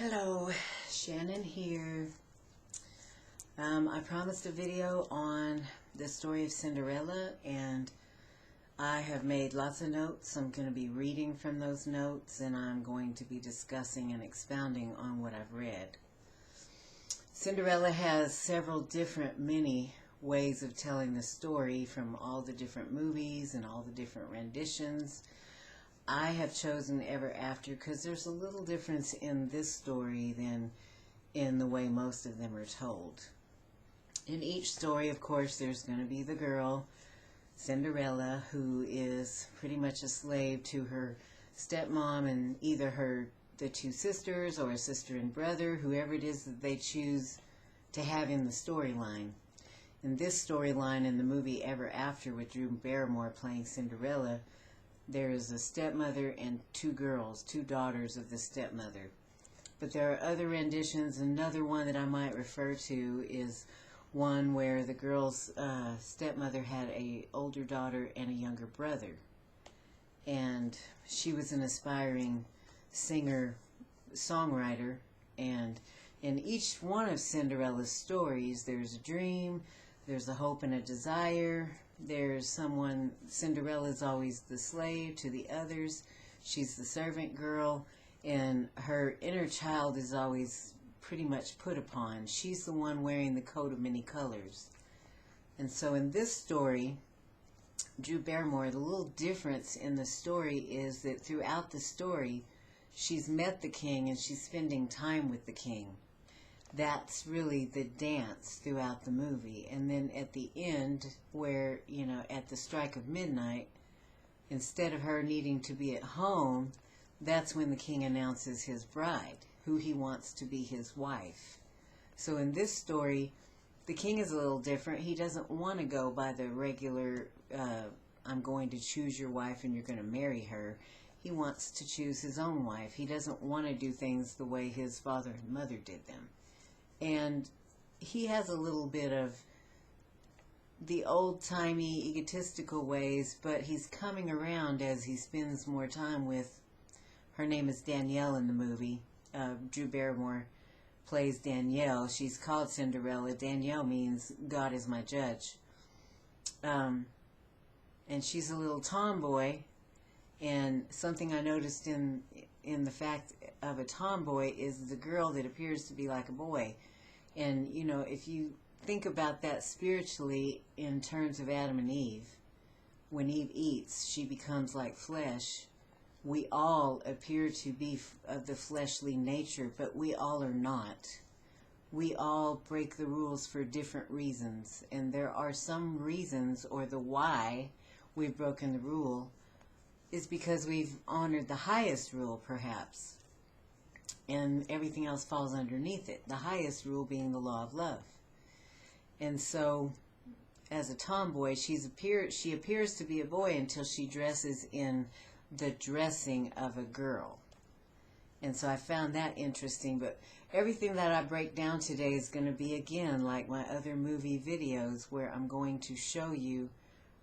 Hello, Shannon here. I promised a video on the story of Cinderella, and I have made lots of notes. I'm going to be reading from those notes, and I'm going to be discussing and expounding on what I've read. Cinderella has several different, many ways of telling the story from all the different movies and all the different renditions. I have chosen Ever After because there's a little difference in this story than in the way most of them are told. In each story, of course, there's going to be the girl, Cinderella, who is pretty much a slave to her stepmom and either the two sisters or a sister and brother, whoever it is that they choose to have in the storyline. In this storyline, in the movie Ever After with Drew Barrymore playing Cinderella, there is a stepmother and two girls, two daughters of the stepmother. But there are other renditions. Another one that I might refer to is one where the girl's stepmother had an older daughter and a younger brother. And she was an aspiring singer-songwriter. And in each one of Cinderella's stories, there's a dream, there's a hope and a desire. There's someone, Cinderella's always the slave to the others. She's the servant girl, and her inner child is always pretty much put upon. She's the one wearing the coat of many colors. And so in this story, Drew Barrymore, the little difference in the story is that throughout the story, she's met the king and she's spending time with the king. That's really the dance throughout the movie. And then at the end, where, at the strike of midnight, instead of her needing to be at home, that's when the king announces his bride, who he wants to be his wife. So in this story, the king is a little different. He doesn't want to go by the regular, I'm going to choose your wife and you're going to marry her. He wants to choose his own wife. He doesn't want to do things the way his father and mother did them. And he has a little bit of the old-timey egotistical ways, but he's coming around as he spends more time with, her name is Danielle in the movie. Drew Barrymore plays Danielle. She's called Cinderella. Danielle means God is my judge. And she's a little tomboy. And something I noticed in the fact of a tomboy is the girl that appears to be like a boy. And, if you think about that spiritually in terms of Adam and Eve, when Eve eats, she becomes like flesh. We all appear to be of the fleshly nature, but we all are not. We all break the rules for different reasons. And there are some reasons, or the why we've broken the rule is because we've honored the highest rule, perhaps. And everything else falls underneath it. The highest rule being the law of love. And so, as a tomboy, she appears to be a boy until she dresses in the dressing of a girl. And so I found that interesting. But everything that I break down today is going to be, again, like my other movie videos, where I'm going to show you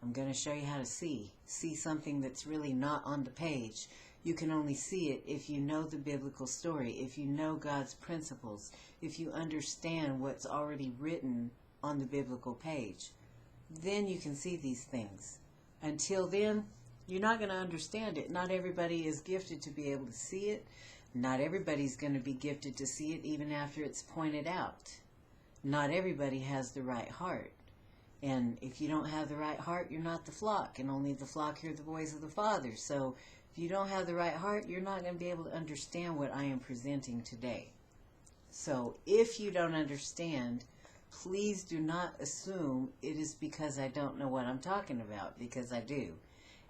how to see something that's really not on the page. You can only see it if you know the biblical story, if you know God's principles, if you understand what's already written on the biblical page. Then you can see these things. Until then, you're not going to understand it. Not everybody is gifted to be able to see it. Not everybody's going to be gifted to see it even after it's pointed out. Not everybody has the right heart. And if you don't have the right heart, you're not the flock, and only the flock hear the voice of the Father. So if you don't have the right heart, you're not going to be able to understand what I am presenting today. So if you don't understand, please do not assume it is because I don't know what I'm talking about, because I do.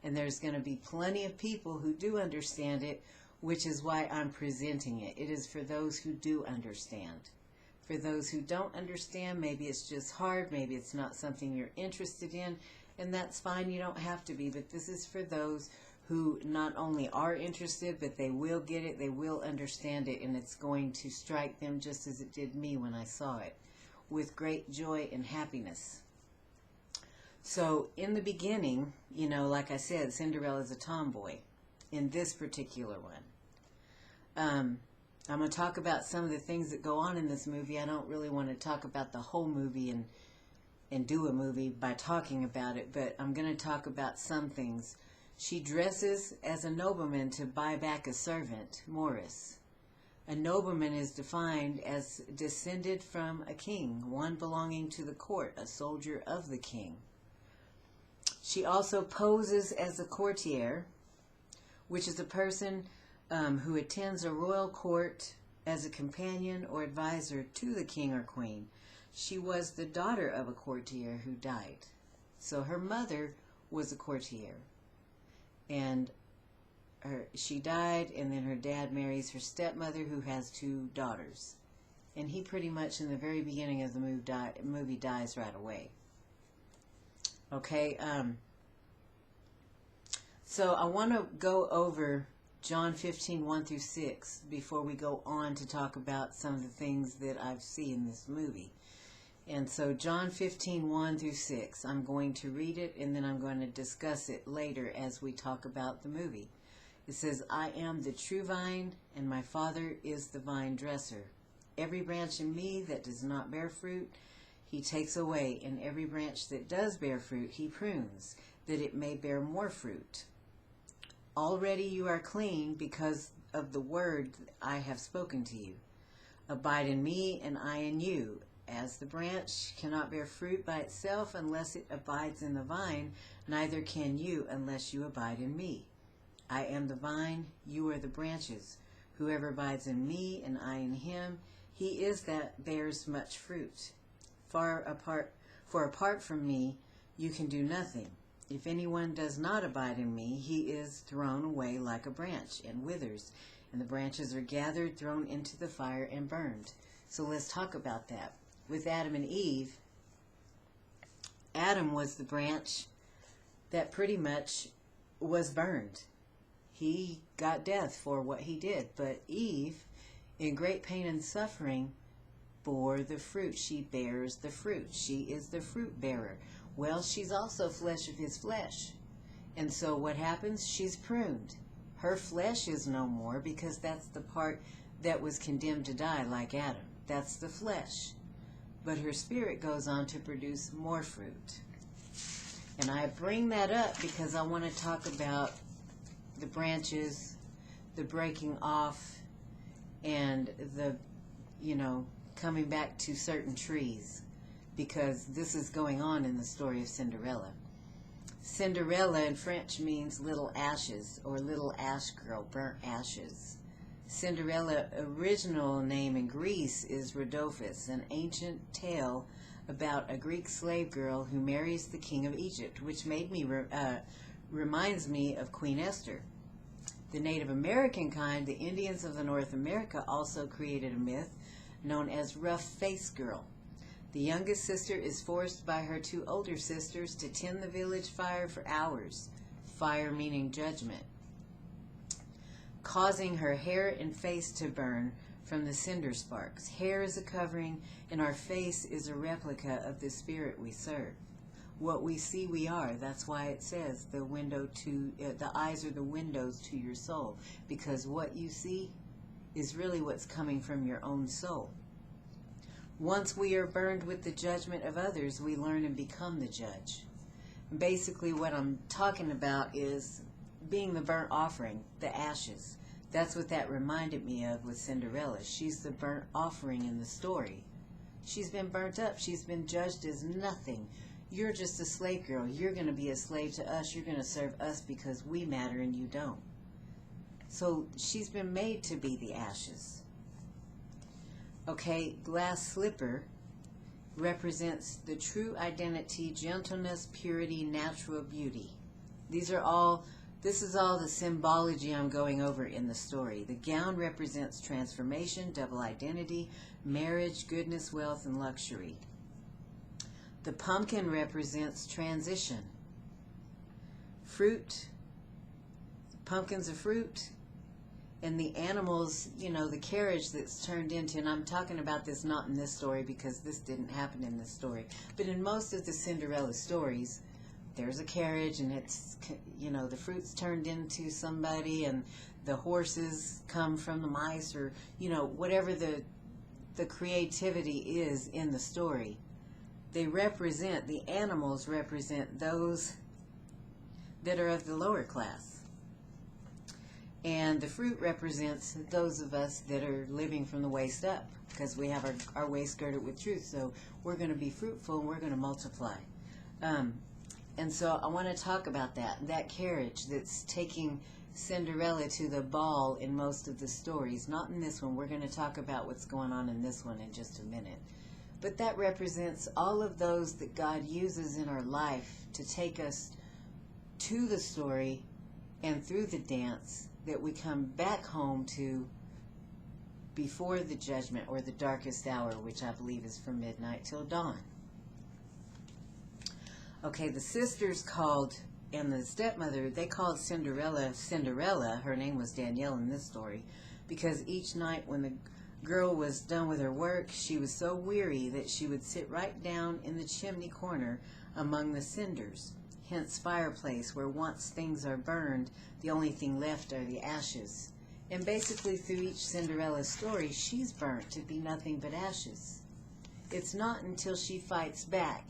And there's going to be plenty of people who do understand it, which is why I'm presenting it. It is for those who do understand. For those who don't understand, maybe it's just hard, maybe it's not something you're interested in, and that's fine, you don't have to be, but this is for those who not only are interested, but they will get it, they will understand it, and it's going to strike them just as it did me when I saw it, with great joy and happiness. So in the beginning, like I said, Cinderella's a tomboy in this particular one. I'm going to talk about some of the things that go on in this movie. I don't really want to talk about the whole movie and do a movie by talking about it, but I'm going to talk about some things. She dresses as a nobleman to buy back a servant, Morris. A nobleman is defined as descended from a king, one belonging to the court, a soldier of the king. She also poses as a courtier, which is a person who attends a royal court as a companion or advisor to the king or queen. She was the daughter of a courtier who died. So her mother was a courtier. And she died, and then her dad marries her stepmother, who has 2 daughters. And he pretty much, in the very beginning of the movie, dies right away. Okay, so I want to go over John 15, 1 through 6, before we go on to talk about some of the things that I've seen in this movie. And so John 15, 1 through 6, I'm going to read it, and then I'm going to discuss it later as we talk about the movie. It says, I am the true vine, and my Father is the vine dresser. Every branch in me that does not bear fruit, he takes away, and every branch that does bear fruit, he prunes, that it may bear more fruit. Already you are clean because of the word I have spoken to you. Abide in me, and I in you. As the branch cannot bear fruit by itself unless it abides in the vine, neither can you unless you abide in me. I am the vine, you are the branches. Whoever abides in me, and I in him, he is that bears much fruit. For apart from me, you can do nothing. If anyone does not abide in me, he is thrown away like a branch and withers, and the branches are gathered, thrown into the fire, and burned. So let's talk about that. With Adam and Eve, Adam was the branch that pretty much was burned. He got death for what he did. But Eve, in great pain and suffering, bore the fruit. She bears the fruit. She is the fruit bearer. Well, she's also flesh of his flesh. And so what happens? She's pruned. Her flesh is no more, because that's the part that was condemned to die, like Adam. That's the flesh. But her spirit goes on to produce more fruit. And I bring that up because I want to talk about the branches, the breaking off, and the, coming back to certain trees, because this is going on in the story of Cinderella. Cinderella in French means little ashes, or little ash girl, burnt ashes. Cinderella original name in Greece is Rodopis, an ancient tale about a Greek slave girl who marries the king of Egypt, which reminds me of Queen Esther. The Native American kind, the Indians of the North America, also created a myth known as Rough Face Girl. The youngest sister is forced by her 2 older sisters to tend the village fire for hours, fire meaning judgment, causing her hair and face to burn from the cinder sparks. Hair is a covering, and our face is a replica of the spirit we serve. What we see, we are. That's why it says the eyes are the windows to your soul, because what you see is really what's coming from your own soul. Once we are burned with the judgment of others, we learn and become the judge. Basically, what I'm talking about is being the burnt offering, the ashes. That's what that reminded me of with Cinderella. She's the burnt offering in the story. She's been burnt up. She's been judged as nothing. You're just a slave girl. You're going to be a slave to us. You're going to serve us because we matter and you don't. So she's been made to be the ashes. Okay, glass slipper represents the true identity, gentleness, purity, natural beauty. This is all the symbology I'm going over in the story. The gown represents transformation, double identity, marriage, goodness, wealth, and luxury. The pumpkin represents transition. Fruit, pumpkin's a fruit, and the animals, the carriage that's turned into, and I'm talking about this not in this story because this didn't happen in this story, but in most of the Cinderella stories, there's a carriage, and it's, you know, the fruit's turned into somebody, and the horses come from the mice, or, you know, whatever the creativity is in the story. They represent, the animals represent those that are of the lower class. And the fruit represents those of us that are living from the waist up, because we have our waist girded with truth. So we're going to be fruitful, and we're going to multiply. And so I want to talk about that carriage that's taking Cinderella to the ball in most of the stories. Not in this one. We're going to talk about what's going on in this one in just a minute. But that represents all of those that God uses in our life to take us to the story and through the dance that we come back home to before the judgment, or the darkest hour, which I believe is from midnight till dawn. Okay, the sisters called, and the stepmother, they called Cinderella Cinderella. Her name was Danielle in this story, because each night when the girl was done with her work, she was so weary that she would sit right down in the chimney corner among the cinders. Hence fireplace, where once things are burned, the only thing left are the ashes. And basically through each Cinderella story, she's burnt to be nothing but ashes. It's not until she fights back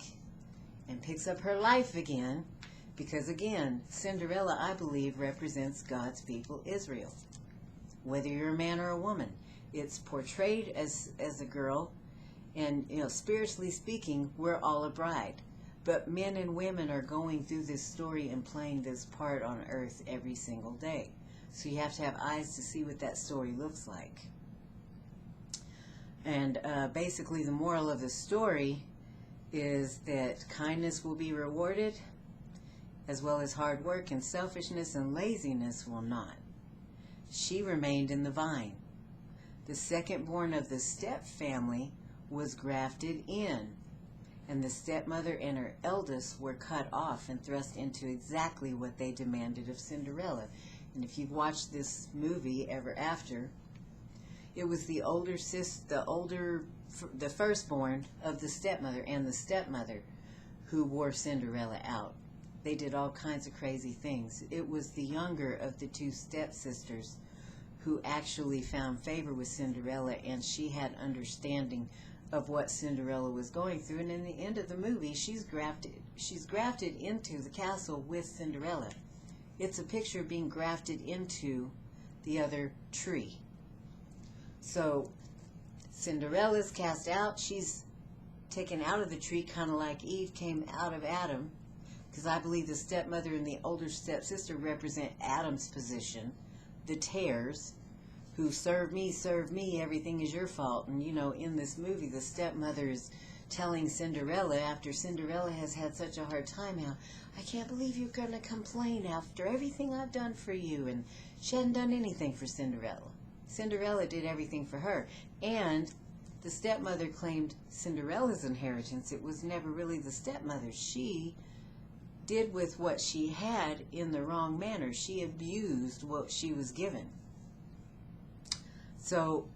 and picks up her life again, because again, Cinderella, I believe, represents God's people, Israel. Whether you're a man or a woman, it's portrayed as a girl, and, you know, spiritually speaking, we're all a bride. But men and women are going through this story and playing this part on earth every single day. So you have to have eyes to see what that story looks like. And basically the moral of the story is that kindness will be rewarded, as well as hard work, and selfishness and laziness will not. She remained in the vine. The second born of the step family was grafted in, and the stepmother and her eldest were cut off and thrust into exactly what they demanded of Cinderella. And if you've watched this movie Ever After, it was the firstborn of the stepmother and the stepmother who wore Cinderella out. They did all kinds of crazy things. It was the younger of the two stepsisters who actually found favor with Cinderella, and she had understanding of what Cinderella was going through. And in the end of the movie, she's grafted into the castle with Cinderella. It's a picture of being grafted into the other tree. So Cinderella's cast out. She's taken out of the tree, kind of like Eve came out of Adam, because I believe the stepmother and the older stepsister represent Adam's position, the tares, who serve me, everything is your fault. And, you know, in this movie, the stepmother is telling Cinderella, after Cinderella has had such a hard time, how, I can't believe you're going to complain after everything I've done for you. And she hadn't done anything for Cinderella. Cinderella did everything for her. And the stepmother claimed Cinderella's inheritance. It was never really the stepmother. She did with what she had in the wrong manner. She abused what she was given. So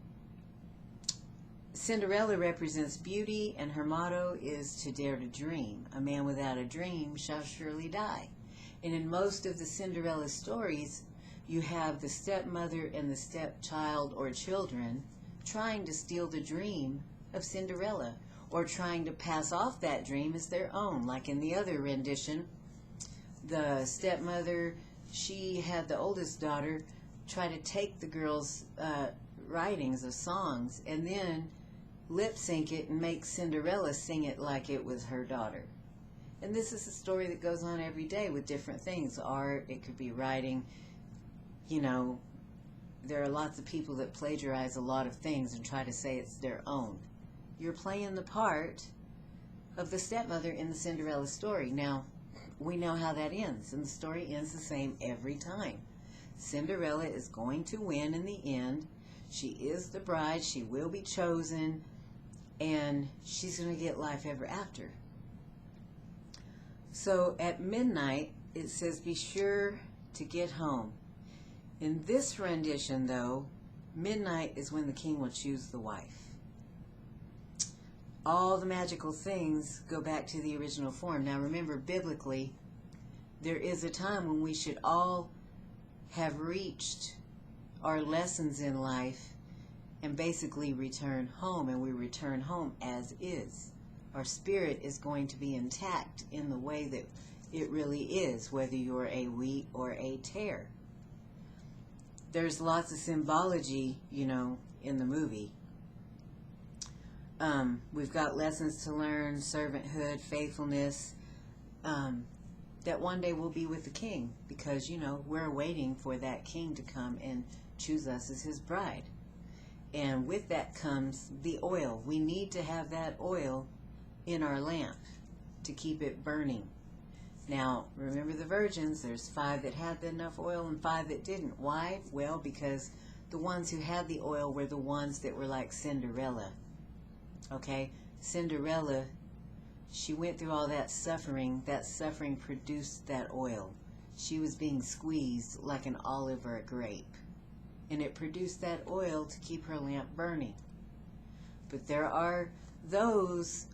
Cinderella represents beauty, and her motto is to dare to dream. A man without a dream shall surely die. And in most of the Cinderella stories, you have the stepmother and the stepchild or children trying to steal the dream of Cinderella, or trying to pass off that dream as their own. Like in the other rendition, the stepmother, she had the oldest daughter try to take the girl's writings of songs and then lip sync it and make Cinderella sing it like it was her daughter. And this is a story that goes on every day with different things. Art, it could be writing. You know, there are lots of people that plagiarize a lot of things and try to say it's their own. You're playing the part of the stepmother in the Cinderella story. Now, we know how that ends, and the story ends the same every time. Cinderella is going to win in the end. She is the bride. She will be chosen, and she's going to get life ever after. So at midnight, it says, be sure to get home. In this rendition, though, midnight is when the king will choose the wife. All the magical things go back to the original form. Now remember, biblically, there is a time when we should all have reached our lessons in life and basically return home, and we return home as is. Our spirit is going to be intact in the way that it really is, whether you're a wheat or a tare. There's lots of symbology, in the movie. We've got lessons to learn, servanthood, faithfulness, that one day we'll be with the king, because, we're waiting for that king to come and choose us as his bride. And with that comes the oil. We need to have that oil in our lamp to keep it burning. Now, remember the virgins, there's 5 that had enough oil and 5 that didn't. Why? Well, because the ones who had the oil were the ones that were like Cinderella. Okay? Cinderella, she went through all that suffering. That suffering produced that oil. She was being squeezed like an olive or a grape. And it produced that oil to keep her lamp burning. But there are those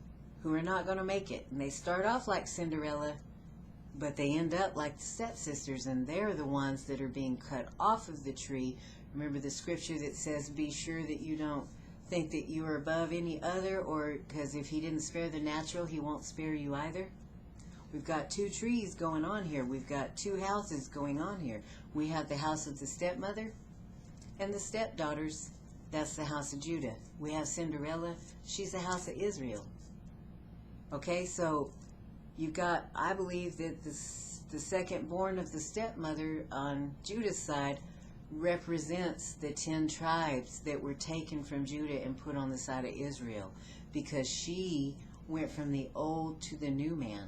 who are not going to make it. And they start off like Cinderella, but they end up like the stepsisters, and they're the ones that are being cut off of the tree. Remember the scripture that says, be sure that you don't think that you are above any other, or because if he didn't spare the natural, he won't spare you either. We've got 2 trees going on here. We've got 2 houses going on here. We have the house of the stepmother and the stepdaughters. That's the house of Judah. We have Cinderella. She's the house of Israel. Okay, so you've got, I believe that the second born of the stepmother on Judah's side represents the 10 tribes that were taken from Judah and put on the side of Israel, because she went from the old to the new man.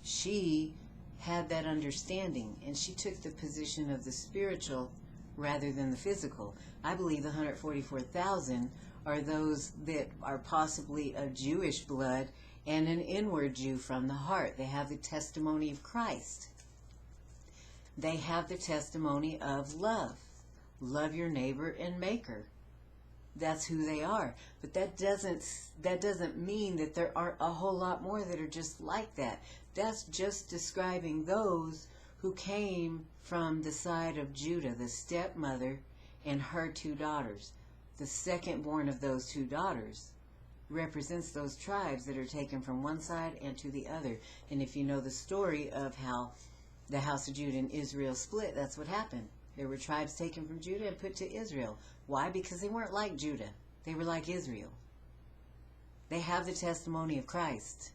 She had that understanding, and she took the position of the spiritual rather than the physical. I believe the 144,000 are those that are possibly of Jewish blood and an inward Jew from the heart. They have the testimony of Christ. They have the testimony of love. Love your neighbor and maker. That's who they are. But that doesn't mean that there aren't a whole lot more that are just like that. That's just describing those who came from the side of Judah, the stepmother and her 2 daughters. The second born of those 2 daughters represents those tribes that are taken from one side and to the other. And if you know the story of how the house of Judah and Israel split, that's what happened. There were tribes taken from Judah and put to Israel. Why? Because they weren't like Judah. They were like Israel. They have the testimony of Christ.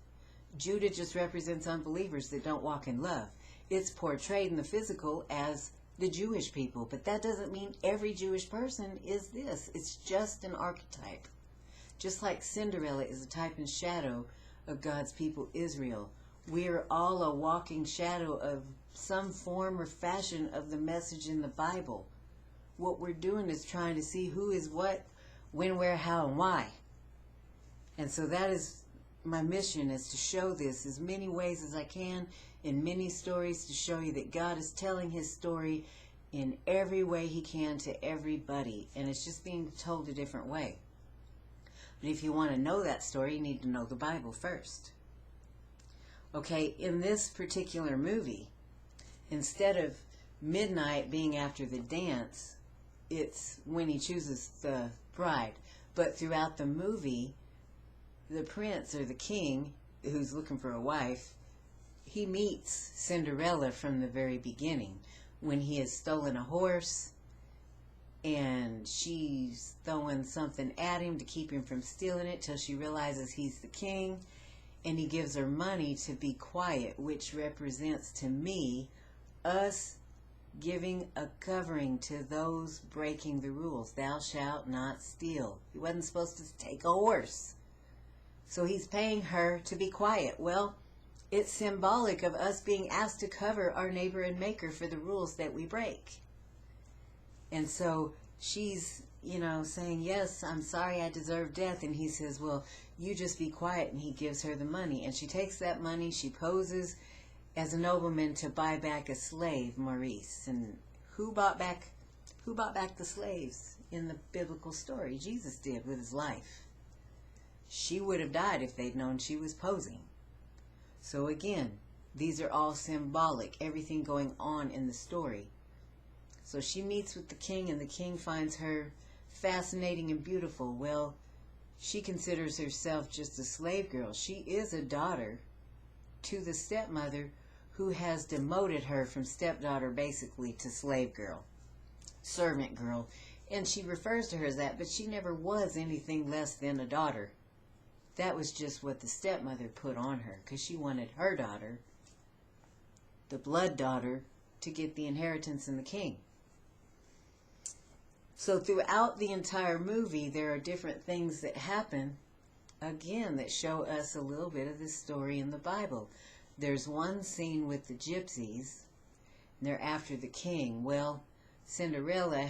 Judah just represents unbelievers that don't walk in love. It's portrayed in the physical as the Jewish people, but that doesn't mean every Jewish person is this. It's just an archetype. Just like Cinderella is a type and shadow of God's people, Israel. We are all a walking shadow of some form or fashion of the message in the Bible. What we're doing is trying to see who is what, when, where, how, and why. And so that is my mission, is to show this as many ways as I can, in many stories, to show you that God is telling his story in every way he can to everybody. And it's just being told a different way. But if you want to know that story, you need to know the Bible first. Okay, in this particular movie, instead of midnight being after the dance, it's when he chooses the bride. But throughout the movie, the prince or the king, who's looking for a wife, he meets Cinderella from the very beginning, when he has stolen a horse and she's throwing something at him to keep him from stealing it till she realizes he's the king, and he gives her money to be quiet, which represents to me us giving a covering to those breaking the rules. Thou shalt not steal. He wasn't supposed to take a horse. So he's paying her to be quiet. Well, it's symbolic of us being asked to cover our neighbor and maker for the rules that we break. And so she's, saying, yes, I'm sorry, I deserve death. And he says, well, you just be quiet. And he gives her the money. And she takes that money. She poses as a nobleman to buy back a slave, Maurice. And who bought back the slaves in the biblical story? Jesus did with his life. She would have died if they'd known she was posing. So again, These are all symbolic, everything going on in the story. So she meets with the king, and the king finds her fascinating and beautiful. Well, she considers herself just a slave girl. She is a daughter to the stepmother, who has demoted her from stepdaughter basically to slave girl, servant girl. And she refers to her as that, but she never was anything less than a daughter. That was just what the stepmother put on her, because she wanted her daughter, the blood daughter, to get the inheritance in the king. So throughout the entire movie, there are different things that happen, again, that show us a little bit of this story in the Bible. There's one scene with the gypsies, and they're after the king. Well, Cinderella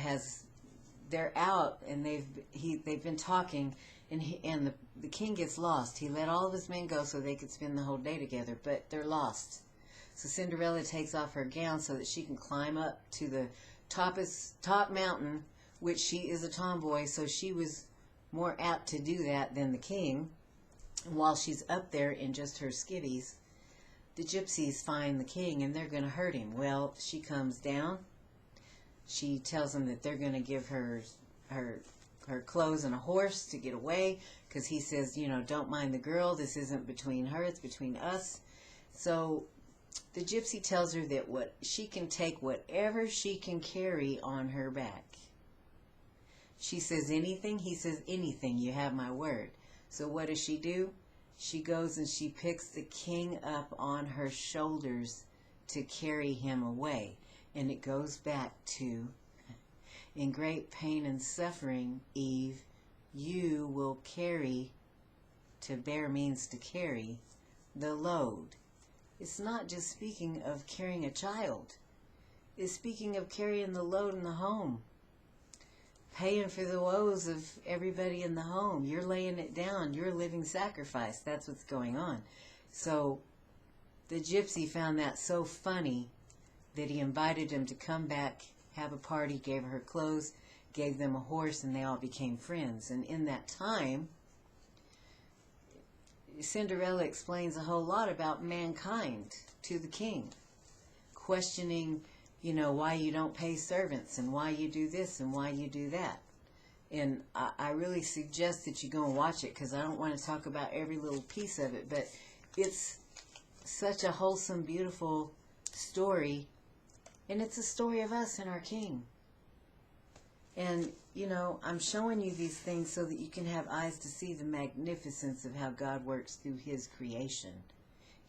they're out, and they've been talking, and the king gets lost. He let all of his men go so they could spend the whole day together, but they're lost. So Cinderella takes off her gown so that she can climb up to the top mountain, which she is a tomboy, so she was more apt to do that than the king. And while she's up there in just her skivvies, the gypsies find the king, and they're going to hurt him. Well, she comes down. She tells them that they're going to give her clothes and a horse to get away, because he says, don't mind the girl. This isn't between her. It's between us. So the gypsy tells her that she can take whatever she can carry on her back. She says anything. He says anything. You have my word. So what does she do? She goes and she picks the king up on her shoulders to carry him away. And it goes back to, in great pain and suffering, Eve, you will carry, to bear means to carry, the load. It's not just speaking of carrying a child. It's speaking of carrying the load in the home. Paying for the woes of everybody in the home. You're laying it down. You're a living sacrifice. That's what's going on. So the gypsy found that so funny that he invited him to come back, have a party, gave her clothes, gave them a horse, and they all became friends. And in that time, Cinderella explains a whole lot about mankind to the king, questioning, why you don't pay servants, and why you do this, and why you do that. And I really suggest that you go and watch it, because I don't want to talk about every little piece of it, but it's such a wholesome, beautiful story, and it's a story of us and our king. And, I'm showing you these things so that you can have eyes to see the magnificence of how God works through his creation.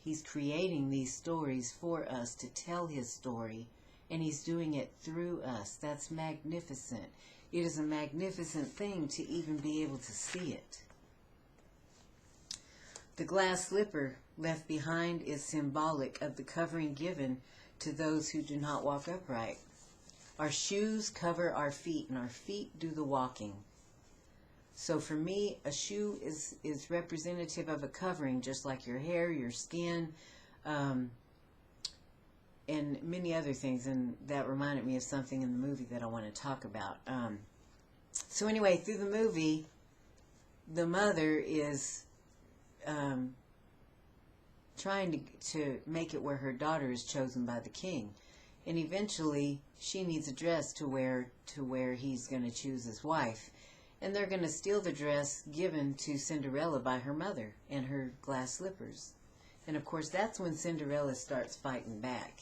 He's creating these stories for us to tell his story, and he's doing it through us. That's magnificent. It is a magnificent thing to even be able to see it. The glass slipper left behind is symbolic of the covering given to those who do not walk upright. Our shoes cover our feet, and our feet do the walking. So for me, a shoe is representative of a covering, just like your hair, your skin, and many other things. And that reminded me of something in the movie that I want to talk about. So anyway, through the movie, the mother is trying to make it where her daughter is chosen by the king. And eventually, she needs a dress to wear he's going to choose his wife. And they're going to steal the dress given to Cinderella by her mother and her glass slippers. And of course, that's when Cinderella starts fighting back.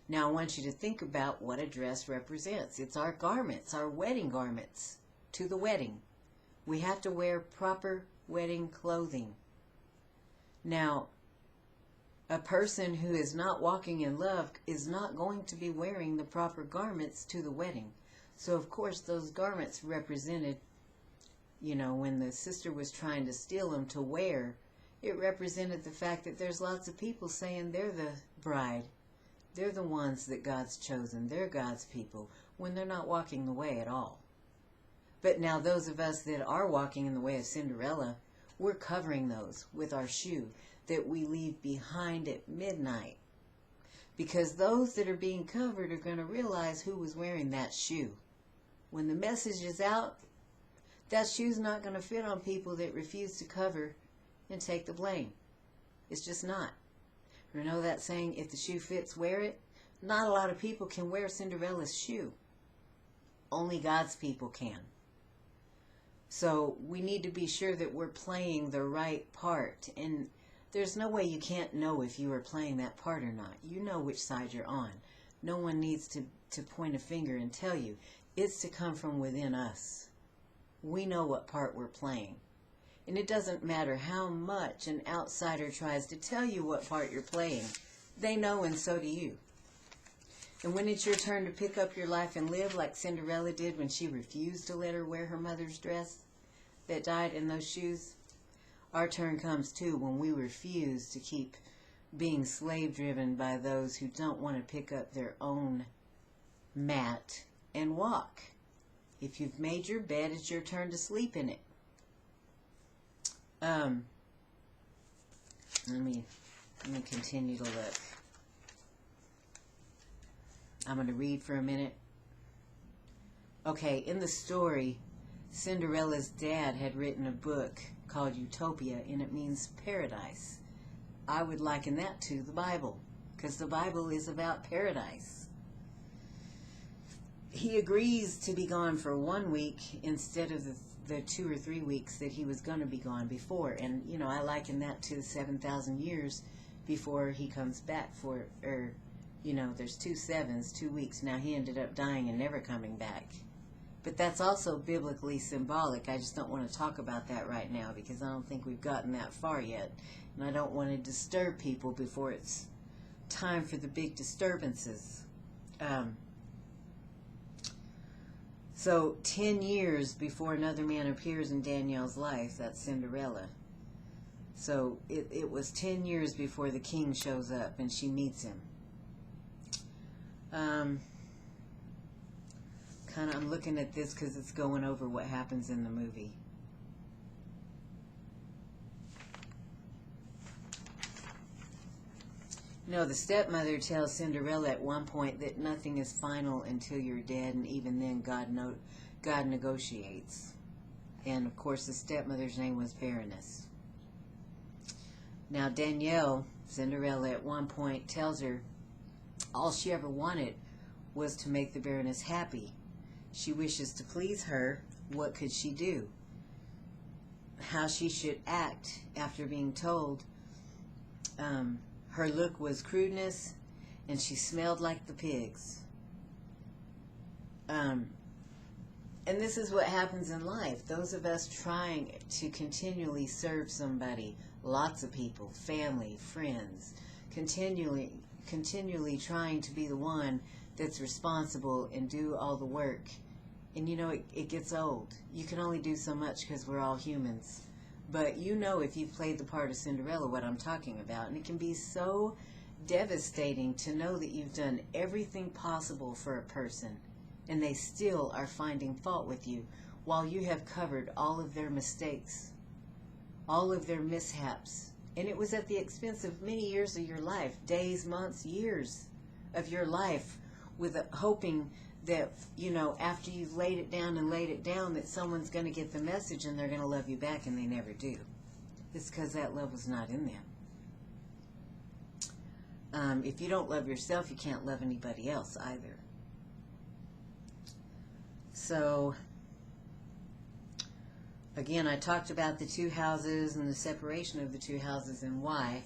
Now, I want you to think about what a dress represents. It's our garments, our wedding garments to the wedding. We have to wear proper wedding clothing. Now, a person who is not walking in love is not going to be wearing the proper garments to the wedding. So, of course, those garments represented, when the sister was trying to steal them to wear, it represented the fact that there's lots of people saying they're the bride. They're the ones that God's chosen. They're God's people, when they're not walking the way at all. But now those of us that are walking in the way of Cinderella, we're covering those with our shoe that we leave behind at midnight. Because those that are being covered are going to realize who was wearing that shoe. When the message is out, that shoe's not going to fit on people that refuse to cover and take the blame. It's just not. You know that saying, if the shoe fits, wear it? Not a lot of people can wear Cinderella's shoe. Only God's people can. So we need to be sure that we're playing the right part. And there's no way you can't know if you are playing that part or not. You know which side you're on. No one needs to point a finger and tell you. It's to come from within us. We know what part we're playing. And it doesn't matter how much an outsider tries to tell you what part you're playing. They know, and so do you. And when it's your turn to pick up your life and live like Cinderella did when she refused to let her wear her mother's dress that dyed in those shoes, our turn comes too when we refuse to keep being slave-driven by those who don't want to pick up their own mat and walk. If you've made your bed, it's your turn to sleep in it. Let me continue to look. I'm going to read for a minute. Okay, in the story, Cinderella's dad had written a book called Utopia, and it means paradise. I would liken that to the Bible, because the Bible is about paradise. He agrees to be gone for 1 week instead of the 2 or 3 weeks that he was going to be gone before. And, you know, I liken that to 7,000 years before he comes back for, or, you know, there's 2 sevens, 2 weeks. Now he ended up dying and never coming back. But that's also biblically symbolic. I just don't want to talk about that right now because I don't think we've gotten that far yet. And I don't want to disturb people before it's time for the big disturbances. So 10 years before another man appears in Danielle's life, that's Cinderella. So it was 10 years before the king shows up and she meets him. I'm looking at this because it's going over what happens in the movie. No, the stepmother tells Cinderella at one point that nothing is final until you're dead, and even then God negotiates. And of course the stepmother's name was Baroness. Now Danielle, Cinderella, at one point tells her all she ever wanted was to make the Baroness happy. She wishes to please her. What could she do? How she should act after being told her look was crudeness and she smelled like the pigs. And this is what happens in life. Those of us trying to continually serve somebody, lots of people, family, friends, continually trying to be the one that's responsible and do all the work. And you know, it gets old. You can only do so much because we're all humans. But you know, if you've played the part of Cinderella, what I'm talking about. And it can be so devastating to know that you've done everything possible for a person and they still are finding fault with you while you have covered all of their mistakes, all of their mishaps. And it was at the expense of many years of your life, days, months, years of your life, with hoping that, you know, after you've laid it down, that someone's going to get the message and they're going to love you back, and they never do. It's because that love was not in them. If you don't love yourself, you can't love anybody else either. So, again, I talked about the 2 houses and the separation of the 2 houses and why.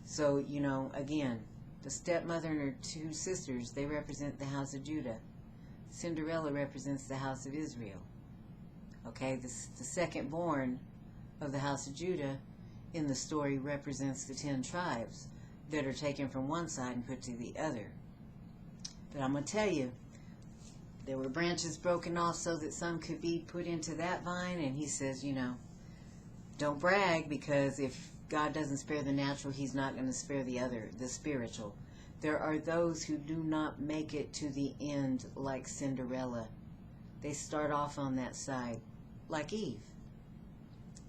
So, you know, again, the stepmother and her 2 sisters, they represent the house of Judah. Cinderella represents the house of Israel. Okay, the second born of the house of Judah in the story represents the 10 tribes that are taken from one side and put to the other. But I'm going to tell you, there were branches broken off so that some could be put into that vine, and he says, you know, don't brag, because if God doesn't spare the natural, he's not going to spare the other, the spiritual. There are those who do not make it to the end like Cinderella. They start off on that side, like Eve.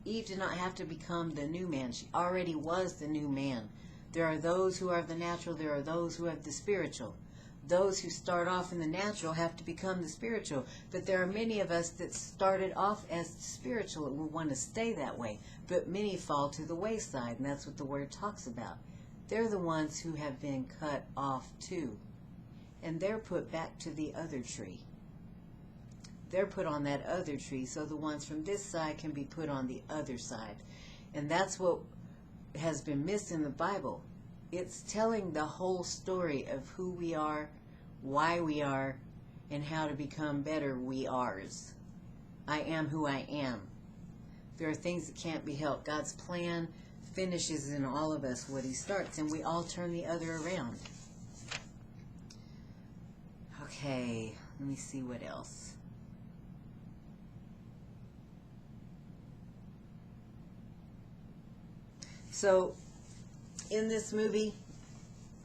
Eve did not have to become the new man. She already was the new man. There are those who are of the natural. There are those who have the spiritual. Those who start off in the natural have to become the spiritual. But there are many of us that started off as spiritual and we want to stay that way. But many fall to the wayside, and that's what the word talks about. they're the ones who have been cut off too. And they're put back to the other tree. They're put on that other tree, so the ones from this side can be put on the other side. And that's what has been missed in the Bible. It's telling the whole story of who we are, why we are, and how to become better we ares. I am who I am. There are things that can't be helped. God's plan finishes in all of us what he starts, and we all turn the other around. Okay, let me see what else. So, in this movie,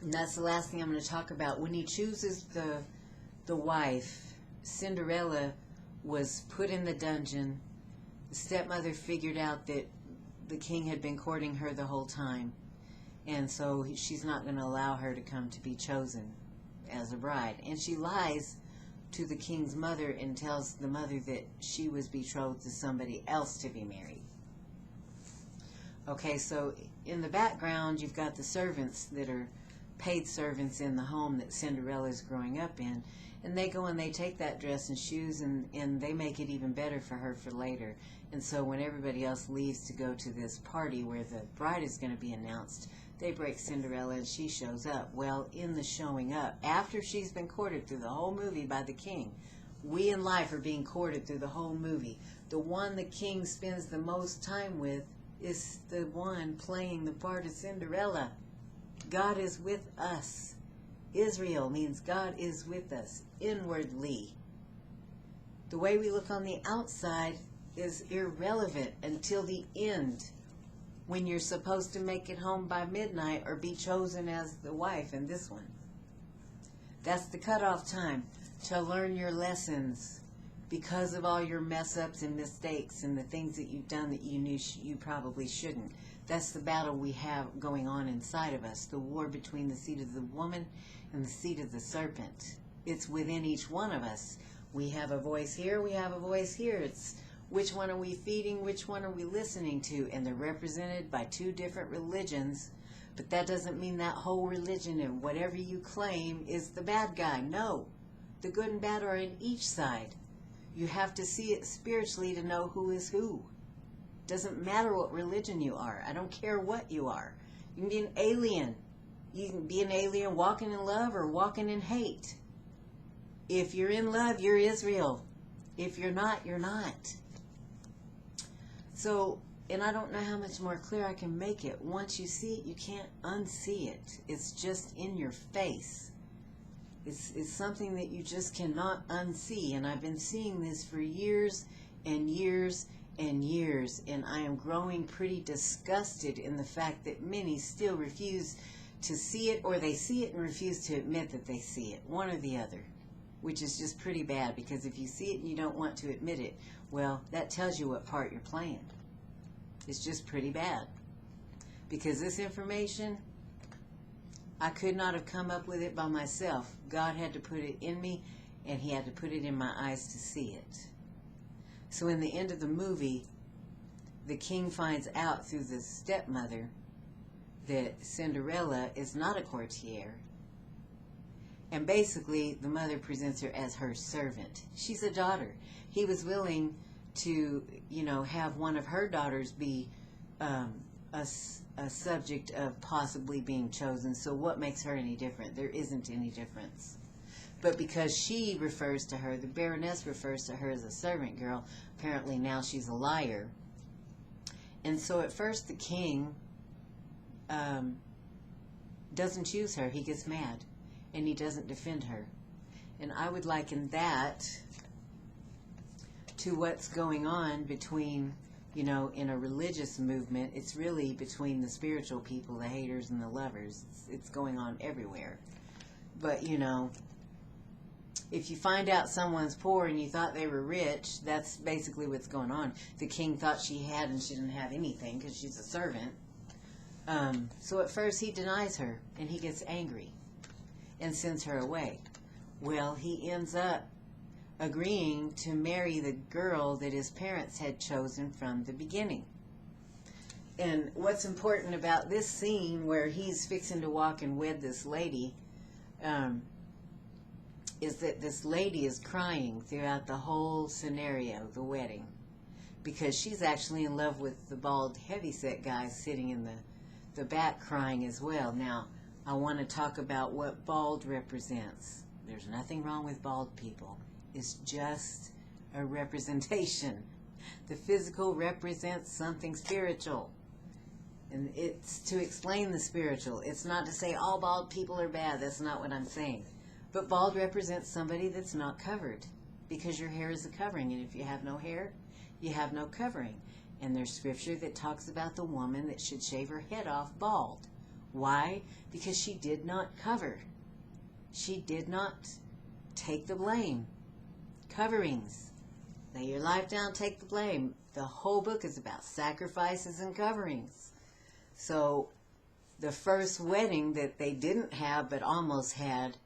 and that's the last thing I'm going to talk about, when he chooses the wife, Cinderella was put in the dungeon. The stepmother figured out that the king had been courting her the whole time, and so she's not going to allow her to come to be chosen as a bride. And she lies to the king's mother and tells the mother that she was betrothed to somebody else to be married. Okay, so in the background you've got the servants that are paid servants in the home that Cinderella is growing up in, and they go and they take that dress and shoes and they make it even better for her for later. And so when everybody else leaves to go to this party where the bride is going to be announced, they break Cinderella and she shows up. Well, in the showing up, after she's been courted through the whole movie by the king, we in life are being courted through the whole movie. The one the king spends the most time with is the one playing the part of Cinderella. God is with us. Israel means God is with us inwardly. The way we look on the outside is irrelevant until the end, when you're supposed to make it home by midnight or be chosen as the wife in this one. That's the cutoff time to learn your lessons because of all your mess-ups and mistakes and the things that you've done that you knew you probably shouldn't. That's the battle we have going on inside of us, the war between the seed of the woman and the seed of the serpent. It's within each one of us. We have a voice here, we have a voice here. It's which one are we feeding, which one are we listening to? And they're represented by two different religions, but that doesn't mean that whole religion and whatever you claim is the bad guy. No, the good and bad are in each side. You have to see it spiritually to know who is who. Doesn't matter what religion you are. I don't care what you are. You can be an alien. You can be an alien walking in love or walking in hate. If you're in love, you're Israel. If you're not, you're not. So, and I don't know how much more clear I can make it. Once you see it, you can't unsee it. It's just in your face. It's something that you just cannot unsee. And I've been seeing this for years and years and years. And I am growing pretty disgusted in the fact that many still refuse to see it, or they see it and refuse to admit that they see it. One or the other. Which is just pretty bad, because if you see it and you don't want to admit it, well, that tells you what part you're playing. It's just pretty bad. Because this information, I could not have come up with it by myself. God had to put it in me, and he had to put it in my eyes to see it. So in the end of the movie, the king finds out through the stepmother that Cinderella is not a courtier. And basically, the mother presents her as her servant. She's a daughter. He was willing to, have one of her daughters be a subject of possibly being chosen. So what makes her any different? There isn't any difference. But because she refers to her, the Baroness refers to her as a servant girl, apparently now she's a liar. And so at first the king doesn't choose her. He gets mad. And he doesn't defend her. And I would liken that to what's going on between, in a religious movement. It's really between the spiritual people, the haters and the lovers. It's going on everywhere. But, if you find out someone's poor and you thought they were rich, that's basically what's going on. The king thought she had and she didn't have anything because she's a servant. So at first he denies her and he gets angry and sends her away. Well, he ends up agreeing to marry the girl that his parents had chosen from the beginning. And what's important about this scene where he's fixing to walk and wed this lady, is that this lady is crying throughout the whole scenario, the wedding, because she's actually in love with the bald heavyset guy sitting in the back crying as well. Now, I want to talk about what bald represents. There's nothing wrong with bald people. It's just a representation. The physical represents something spiritual. And it's to explain the spiritual. It's not to say all bald people are bad. That's not what I'm saying. But bald represents somebody that's not covered, because your hair is a covering. And if you have no hair, you have no covering. And there's scripture that talks about the woman that should shave her head off bald. Why? Because she did not cover. She did not take the blame. Coverings. Lay your life down, take the blame. The whole book is about sacrifices and coverings. So the first wedding that they didn't have but almost had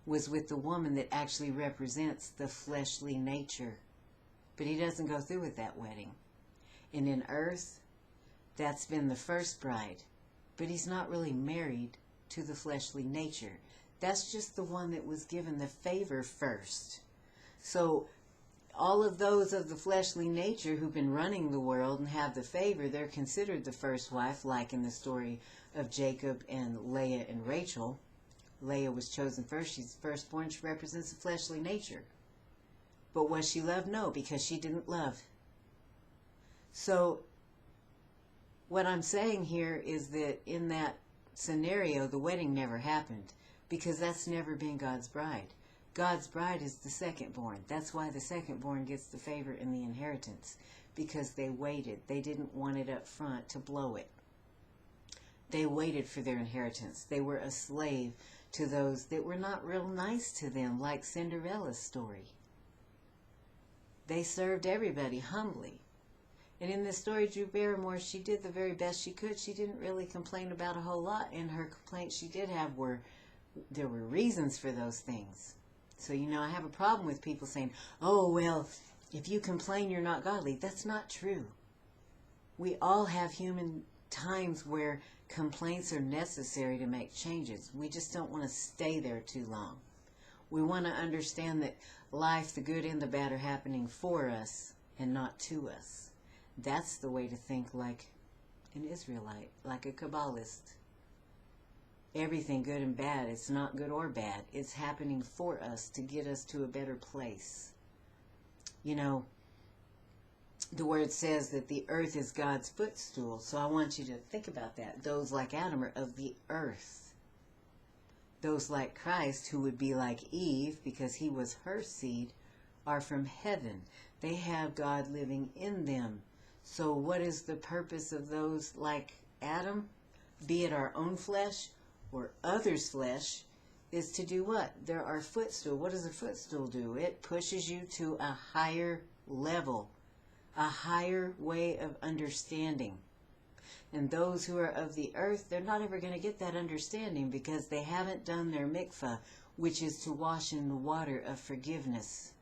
was with the woman that actually represents the fleshly nature. But he doesn't go through with that wedding. And in earth, that's been the first bride. But he's not really married to the fleshly nature. That's just the one that was given the favor first. So all of those of the fleshly nature who've been running the world and have the favor, they're considered the first wife, like in the story of Jacob and Leah and Rachel. Leah was chosen first. She's firstborn. She represents the fleshly nature. But was she loved? No, because she didn't love. So what I'm saying here is that in that scenario, the wedding never happened, because that's never been God's bride. God's bride is the secondborn. That's why the secondborn gets the favor and the inheritance, because they waited. They didn't want it up front to blow it. They waited for their inheritance. They were a slave to those that were not real nice to them, like Cinderella's story. They served everybody humbly. And in this story, Drew Barrymore, she did the very best she could. She didn't really complain about a whole lot, and her complaints she did have there were reasons for those things. So, I have a problem with people saying, oh, well, if you complain, you're not godly. That's not true. We all have human times where complaints are necessary to make changes. We just don't want to stay there too long. We want to understand that life, the good and the bad, are happening for us and not to us. That's the way to think, like an Israelite, like a Kabbalist. Everything good and bad, it's not good or bad. It's happening for us to get us to a better place. The word says that the earth is God's footstool. So I want you to think about that. Those like Adam are of the earth. Those like Christ, who would be like Eve, because he was her seed, are from heaven. They have God living in them. So what is the purpose of those like Adam, be it our own flesh or others' flesh, is to do what? They're our footstool. What does a footstool do? It pushes you to a higher level, a higher way of understanding. And those who are of the earth, they're not ever going to get that understanding, because they haven't done their mikvah, which is to wash in the water of forgiveness.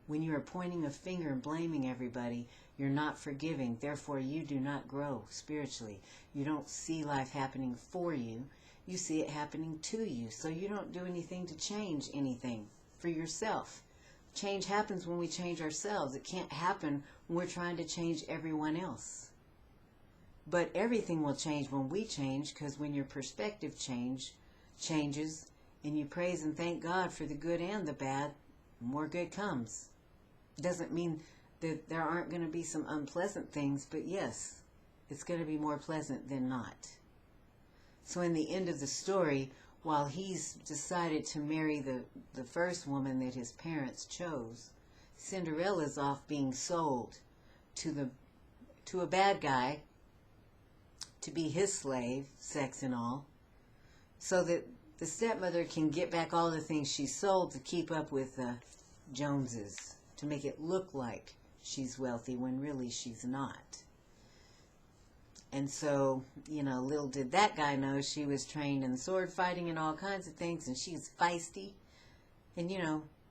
When you are pointing a finger and blaming everybody, you're not forgiving. Therefore, you do not grow spiritually. You don't see life happening for you. You see it happening to you. So you don't do anything to change anything for yourself. Change happens when we change ourselves. It can't happen when we're trying to change everyone else. But everything will change when we change, because when your perspective changes and you praise and thank God for the good and the bad, more good comes. Doesn't mean that there aren't going to be some unpleasant things, but yes, it's going to be more pleasant than not. So in the end of the story, while he's decided to marry the first woman that his parents chose, Cinderella's off being sold to a bad guy to be his slave, sex and all, so that the stepmother can get back all the things she sold to keep up with the Joneses, to make it look like she's wealthy when really she's not. And so, little did that guy know she was trained in sword fighting and all kinds of things, and she's feisty. And,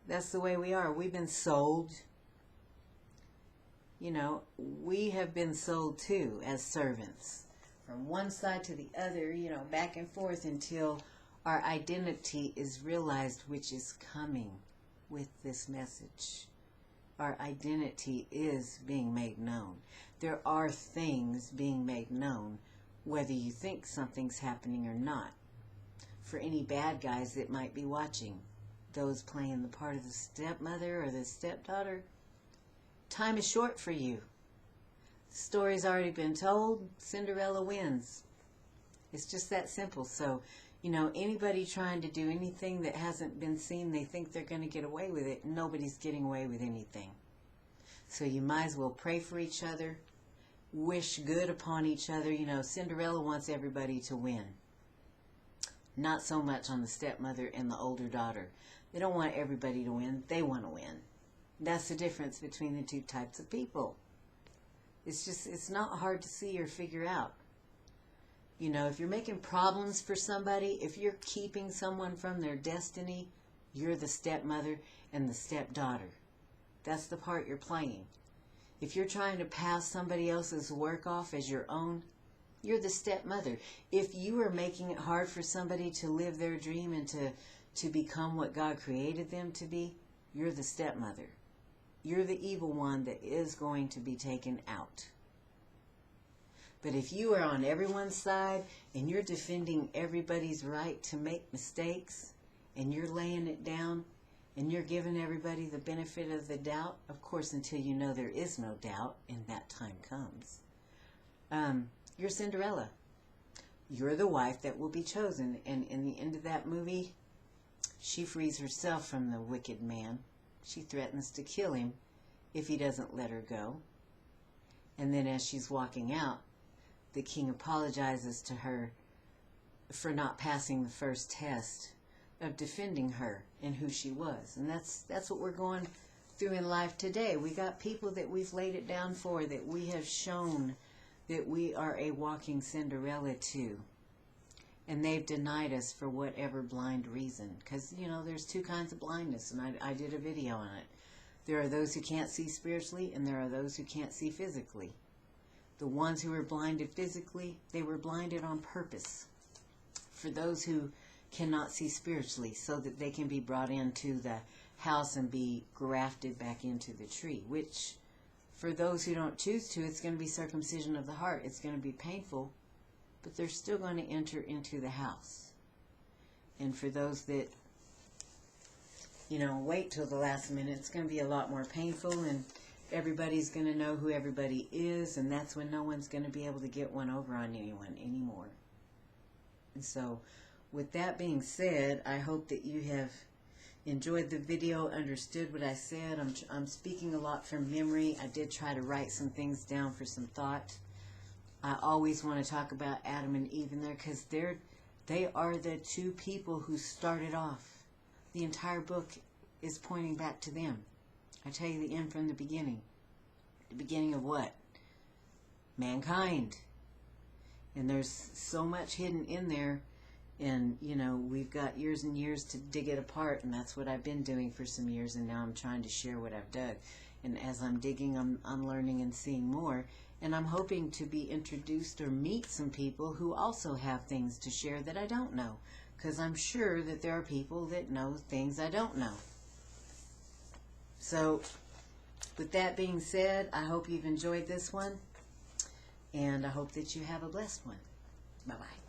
that's the way we are. We've been sold. We have been sold too as servants. from one side to the other, back and forth until our identity is realized, which is coming with this message. Our identity is being made known. There are things being made known, whether you think something's happening or not. For any bad guys that might be watching, those playing the part of the stepmother or the stepdaughter, time is short for you. The story's already been told. Cinderella wins. It's just that simple. So, anybody trying to do anything that hasn't been seen, they think they're going to get away with it. Nobody's getting away with anything. So you might as well pray for each other, wish good upon each other. Cinderella wants everybody to win. Not so much on the stepmother and the older daughter. They don't want everybody to win. They want to win. That's the difference between the two types of people. It's not hard to see or figure out. If you're making problems for somebody, if you're keeping someone from their destiny, you're the stepmother and the stepdaughter. That's the part you're playing. If you're trying to pass somebody else's work off as your own, you're the stepmother. If you are making it hard for somebody to live their dream and to become what God created them to be, you're the stepmother. You're the evil one that is going to be taken out. But if you are on everyone's side and you're defending everybody's right to make mistakes and you're laying it down and you're giving everybody the benefit of the doubt, of course, until you know there is no doubt and that time comes, you're Cinderella. You're the wife that will be chosen. And in the end of that movie, she frees herself from the wicked man. She threatens to kill him if he doesn't let her go. And then as she's walking out, the king apologizes to her for not passing the first test of defending her and who she was. And that's what we're going through in life today. We got people that we've laid it down for, that we have shown that we are a walking Cinderella to. And they've denied us for whatever blind reason. Because, there's two kinds of blindness, and I did a video on it. There are those who can't see spiritually, and there are those who can't see physically. The ones who were blinded physically, they were blinded on purpose. For those who cannot see spiritually, so that they can be brought into the house and be grafted back into the tree. Which, for those who don't choose to, it's going to be circumcision of the heart. It's going to be painful, but they're still going to enter into the house. And for those that, wait till the last minute, it's going to be a lot more painful, and everybody's going to know who everybody is, and that's when no one's going to be able to get one over on anyone anymore. And so, with that being said, I hope that you have enjoyed the video, understood what I said. I'm speaking a lot from memory. I did try to write some things down for some thought. I always want to talk about Adam and Eve in there because they are the two people who started off. The entire book is pointing back to them. I tell you the end from the beginning. The beginning of what? Mankind. And there's so much hidden in there. And, we've got years and years to dig it apart. And that's what I've been doing for some years. And now I'm trying to share what I've dug. And as I'm digging, I'm learning and seeing more. And I'm hoping to be introduced or meet some people who also have things to share that I don't know. Because I'm sure that there are people that know things I don't know. So, with that being said, I hope you've enjoyed this one. And I hope that you have a blessed one. Bye-bye.